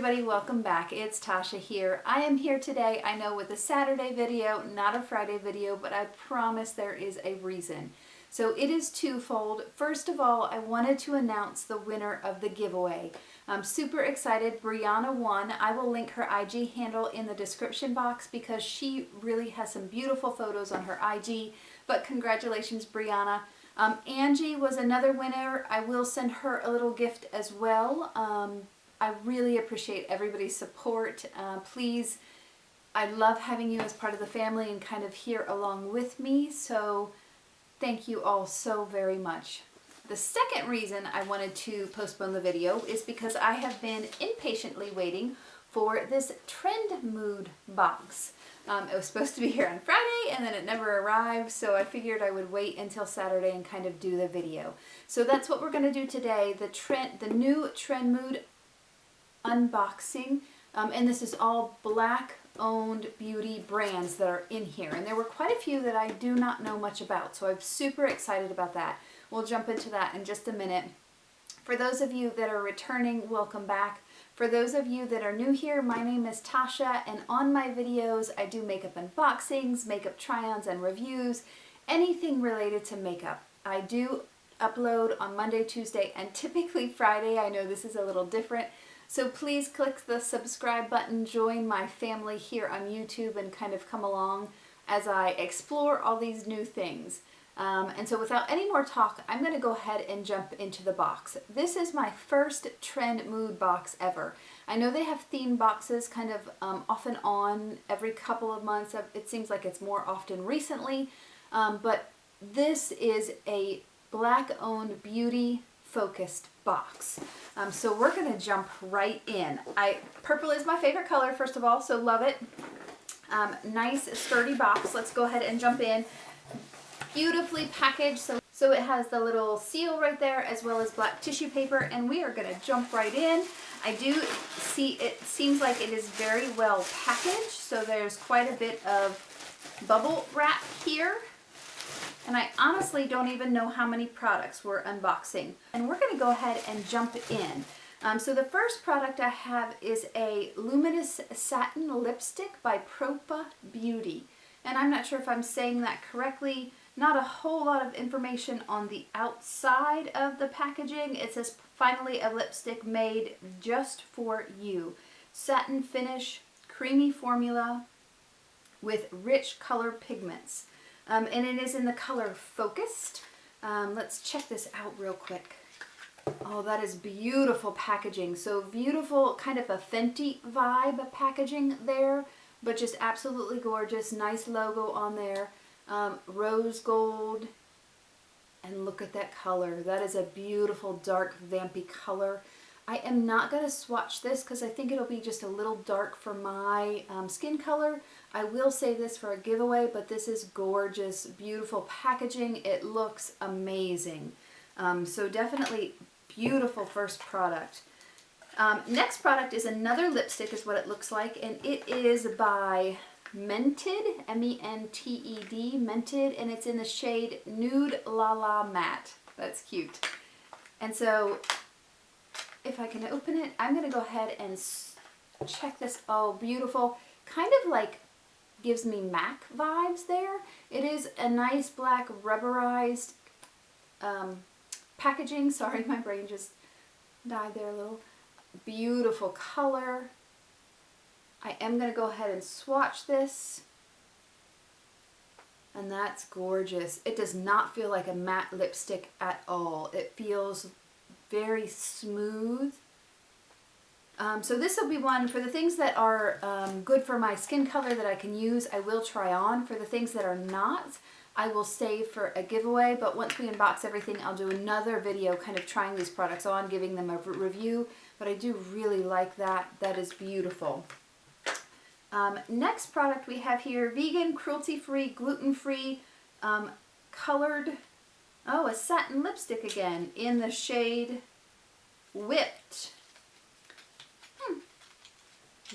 everybody, welcome back. It's Tasha here. I am here today, I know, with a Saturday video, not a Friday video, but I promise there is a reason. So it is twofold. First of all, I wanted to announce the winner of the giveaway. I'm super excited. Brianna won. I will link her IG handle in the description box because she really has some beautiful photos on her IG. But congratulations, Brianna. Angie was another winner. I will send her a little gift as well. I really appreciate everybody's support. Please, I love having you as part of the family and kind of here along with me. So thank you all so very much. The second reason I wanted to postpone the video is because I have been impatiently waiting for this Trendmood box. It was supposed to be here on Friday and then it never arrived, so I figured I would wait until Saturday and kind of do the video. So that's what we're going to do today, the new Trendmood unboxing. And this is all Black owned beauty brands that are in here. And there were quite a few that I do not know much about, so I'm super excited about that. We'll jump into that in just a minute. For those of you that are returning, welcome back. For those of you that are new here, my name is Tasha, and on my videos I do makeup unboxings, makeup try-ons and reviews, anything related to makeup. I do upload on Monday, Tuesday, and typically Friday. I know this is a little different. So please click the subscribe button, join my family here on YouTube, and kind of come along as I explore all these new things. And so without any more talk, I'm going to go ahead and jump into the box. This is my first Trendmood box ever. I know they have theme boxes kind of off and on every couple of months. It seems like it's more often recently, but this is a Black-owned beauty focused box. So we're going to jump right in. Purple is my favorite color, first of all, so love it. Nice sturdy box. Let's go ahead and jump in. Beautifully packaged, so it has the little seal right there as well as black tissue paper, and we are going to jump right in. I do see it seems like it is very well packaged, so there's quite a bit of bubble wrap here. And I honestly don't even know how many products we're unboxing. And we're going to go ahead and jump in. So the first product I have is a Luminous Satin Lipstick by Propa Beauty. And I'm not sure if I'm saying that correctly. Not a whole lot of information on the outside of the packaging. It says, finally a lipstick made just for you. Satin finish, creamy formula with rich color pigments. And it is in the color Focused. Let's check this out real quick. Oh, that is beautiful packaging. So beautiful, kind of a Fenty vibe packaging there, but just absolutely gorgeous. Nice logo on there. Rose gold. And look at that color. That is a beautiful dark vampy color. I am not going to swatch this because I think it'll be just a little dark for my skin color. I will save this for a giveaway, but this is gorgeous, beautiful packaging. It looks amazing. So definitely beautiful first product. Next product is another lipstick is what it looks like, and it is by Mented, M-E-N-T-E-D, Mented, and it's in the shade Nude La La Matte. That's cute. And so if I can open it, I'm going to go ahead and check this. Oh, beautiful. Kind of like gives me MAC vibes there. It is a nice black rubberized packaging. Sorry, my brain just died there a little. Beautiful color. I am going to go ahead and swatch this. And that's gorgeous. It does not feel like a matte lipstick at all. It feels very smooth. So this will be one for the things that are good for my skin color that I can use. I will try on. For the things that are not, I will save for a giveaway. But once we unbox everything, I'll do another video kind of trying these products on, giving them a review. But I do really like that. That is beautiful. Next product we have here, vegan, cruelty-free, gluten-free, colored, a satin lipstick again in the shade Whipped.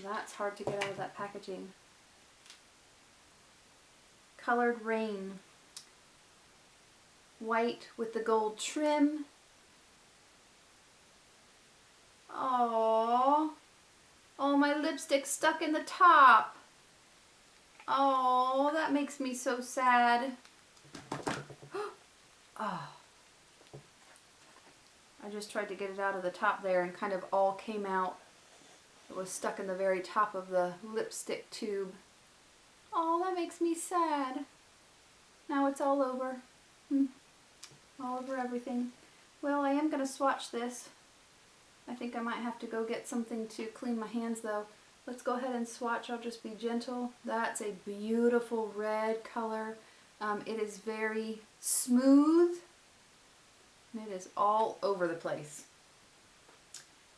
That's hard to get out of that packaging. Colored Rain. White with the gold trim. Aww. Oh, my lipstick stuck in the top. Oh, that makes me so sad. Oh. I just tried to get it out of the top there and kind of all came out. It was stuck in the very top of the lipstick tube. Oh, that makes me sad. Now it's all over. All over everything. Well, I am going to swatch this. I think I might have to go get something to clean my hands though. Let's go ahead and swatch. I'll just be gentle. That's a beautiful red color. It is very smooth. And it is all over the place.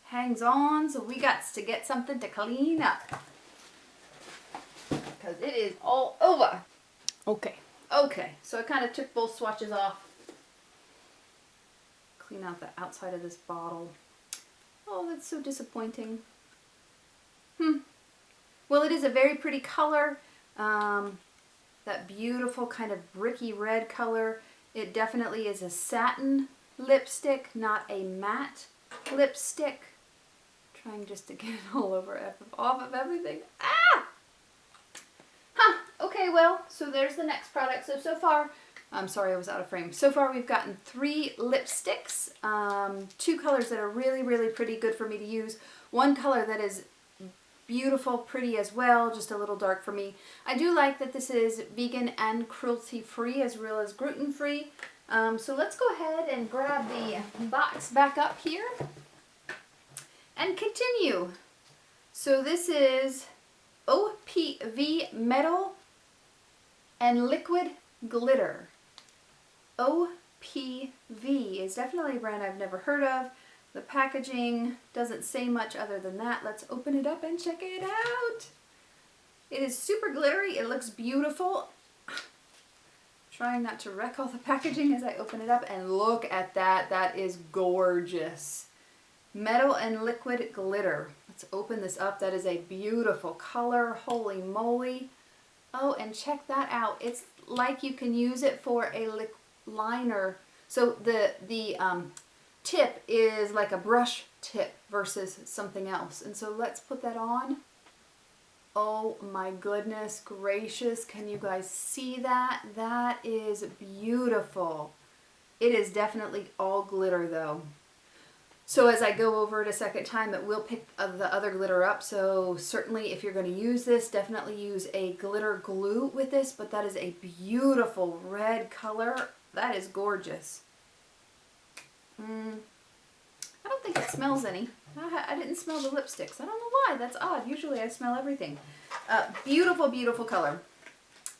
Hangs on, so we got to get something to clean up. Because it is all over. Okay, so I kind of took both swatches off. Clean out the outside of this bottle. Oh, that's so disappointing. Well, it is a very pretty color. That beautiful kind of bricky red color. It definitely is a satin lipstick, not a matte lipstick. Trying just to get it all over, off of everything. Ah! Okay, well, so there's the next product. So far, I'm sorry I was out of frame. So far we've gotten 3 lipsticks, 2 colors that are really, really pretty, good for me to use. 1 color that is beautiful, pretty as well, just a little dark for me. I do like that this is vegan and cruelty-free as well as gluten-free. So let's go ahead and grab the box back up here and continue. So this is OPV Metal and Liquid Glitter. OPV is definitely a brand I've never heard of. The packaging doesn't say much other than that. Let's open it up and check it out. It is super glittery. It looks beautiful. Trying not to wreck all the packaging as I open it up, and look at that. That is gorgeous. Metal and liquid glitter. Let's open this up. That is a beautiful color. Holy moly. Oh, and check that out. It's like you can use it for a lip liner. So the tip is like a brush tip versus something else. And so let's put that on. Oh my goodness gracious. Can you guys see that? That is beautiful. It is definitely all glitter though. So as I go over it a second time, it will pick the other glitter up. So certainly if you're going to use this, definitely use a glitter glue with this. But that is a beautiful red color. That is gorgeous. I don't think it smells any. I didn't smell the lipsticks. I don't know why. That's odd. Usually I smell everything. Beautiful, beautiful color.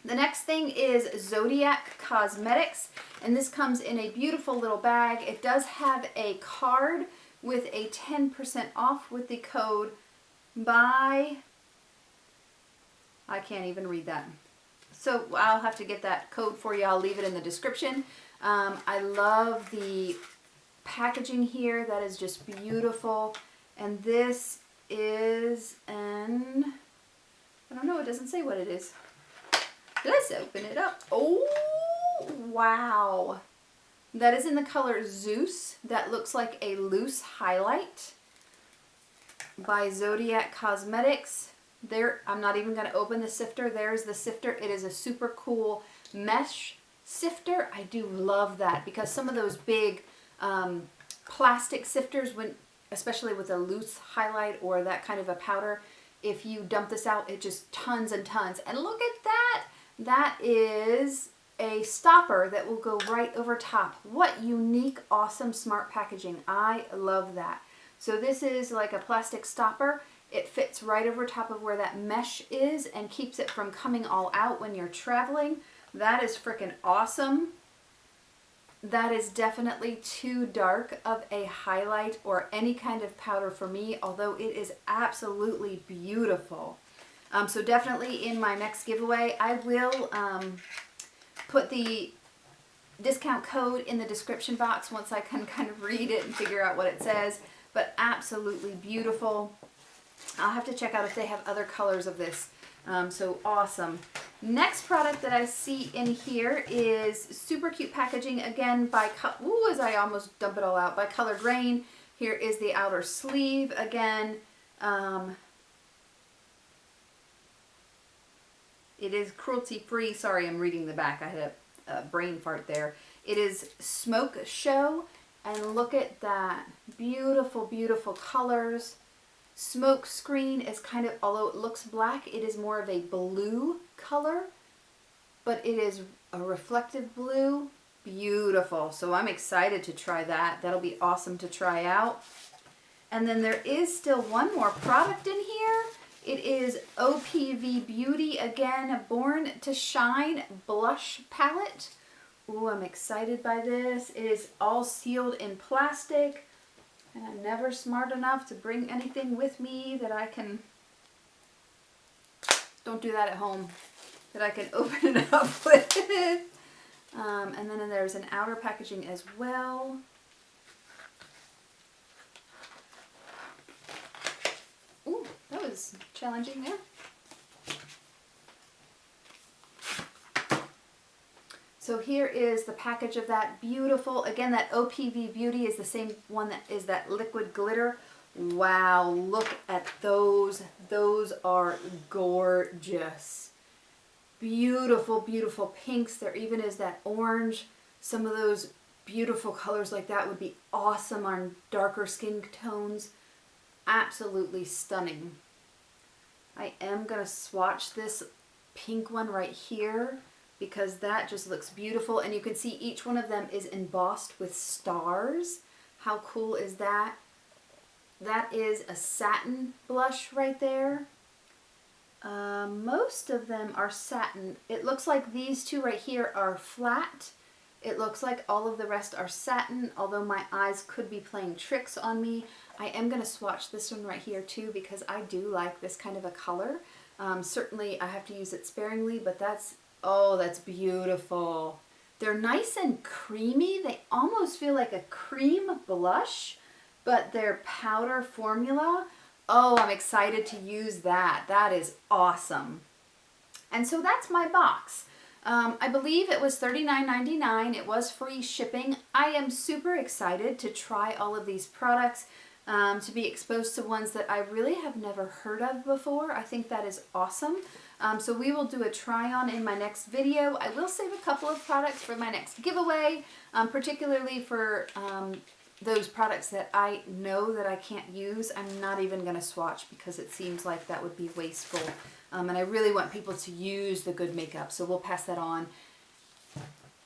The next thing is Zodiac Cosmetics, and this comes in a beautiful little bag. It does have a card with a 10% off with the code BY. I can't even read that. So I'll have to get that code for you. I'll leave it in the description. I love the packaging here. That is just beautiful. And this is an, I don't know, it doesn't say what it is. Let's open it up. Oh, wow. That is in the color Zeus. That looks like a loose highlight by Zodiac Cosmetics. There, I'm not even going to open the sifter. There's the sifter. It is a super cool mesh sifter. I do love that because some of those big plastic sifters, when especially with a loose highlight or that kind of a powder, if you dump this out, it just tons and tons. And look at that. That is a stopper that will go right over top. What unique, awesome, smart packaging. I love that. So this is like a plastic stopper. It fits right over top of where that mesh is and keeps it from coming all out when you're traveling. That is freaking awesome. That is definitely too dark of a highlight or any kind of powder for me, although it is absolutely beautiful. So definitely in my next giveaway, I will put the discount code in the description box once I can kind of read it and figure out what it says. But absolutely beautiful. I'll have to check out if they have other colors of this. So awesome. Next product that I see in here is super cute packaging, again by, ooh, as I almost dump it all out, by Colored Rain. Here is the outer sleeve again. It is cruelty-free. Sorry, I'm reading the back. I had a brain fart there. It is Smoke Show, and look at that. Beautiful, beautiful colors. Smoke Screen is kind of, although it looks black, it is more of a blue color, but it is a reflective blue. Beautiful. So I'm excited to try that. That'll be awesome to try out. And then there is still one more product in here. It is OPV Beauty, again, Born to Shine Blush Palette. Ooh, I'm excited by this. It is all sealed in plastic, and I'm never smart enough to bring anything with me that I can, don't do that at home, that I can open it up with. And then there's an outer packaging as well. Ooh, that was challenging there. So here is the package of that. Beautiful. Again, that OPV Beauty is the same one that is that liquid glitter. Wow, look at those. Those are gorgeous. Beautiful, beautiful pinks. There even is that orange. Some of those beautiful colors like that would be awesome on darker skin tones. Absolutely stunning. I am going to swatch this pink one right here because that just looks beautiful, and you can see each one of them is embossed with stars. How cool is that? That is a satin blush right there. Most of them are satin. It looks like these two right here are flat. It looks like all of the rest are satin, although my eyes could be playing tricks on me. I am going to swatch this one right here too because I do like this kind of a color. Certainly I have to use it sparingly, but that's, oh, that's beautiful. They're nice and creamy. They almost feel like a cream blush, but they're powder formula. Oh, I'm excited to use that. That is awesome. And so that's my box. I believe it was $39.99. It was free shipping. I am super excited to try all of these products, to be exposed to ones that I really have never heard of before. I think that is awesome. So we will do a try on in my next video. I will save a couple of products for my next giveaway, particularly for those products that I know that I can't use. I'm not even going to swatch because it seems like that would be wasteful. And I really want people to use the good makeup, so we'll pass that on.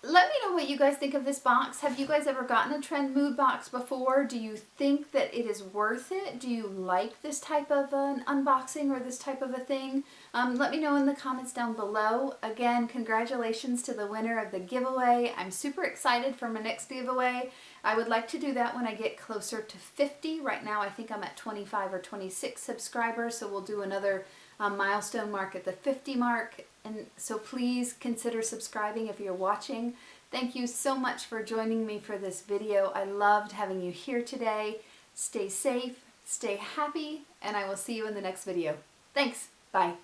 Let me know what you guys think of this box. Have you guys ever gotten a Trendmood box before? Do you think that it is worth it? Do you like this type of an unboxing or this type of a thing? Let me know in the comments down below. Again, congratulations to the winner of the giveaway. I'm super excited for my next giveaway. I would like to do that when I get closer to 50. Right now I think I'm at 25 or 26 subscribers, so we'll do another milestone mark at the 50 mark. And so please consider subscribing if you're watching. Thank you so much for joining me for this video. I loved having you here today. Stay safe, stay happy, and I will see you in the next video. Thanks. Bye.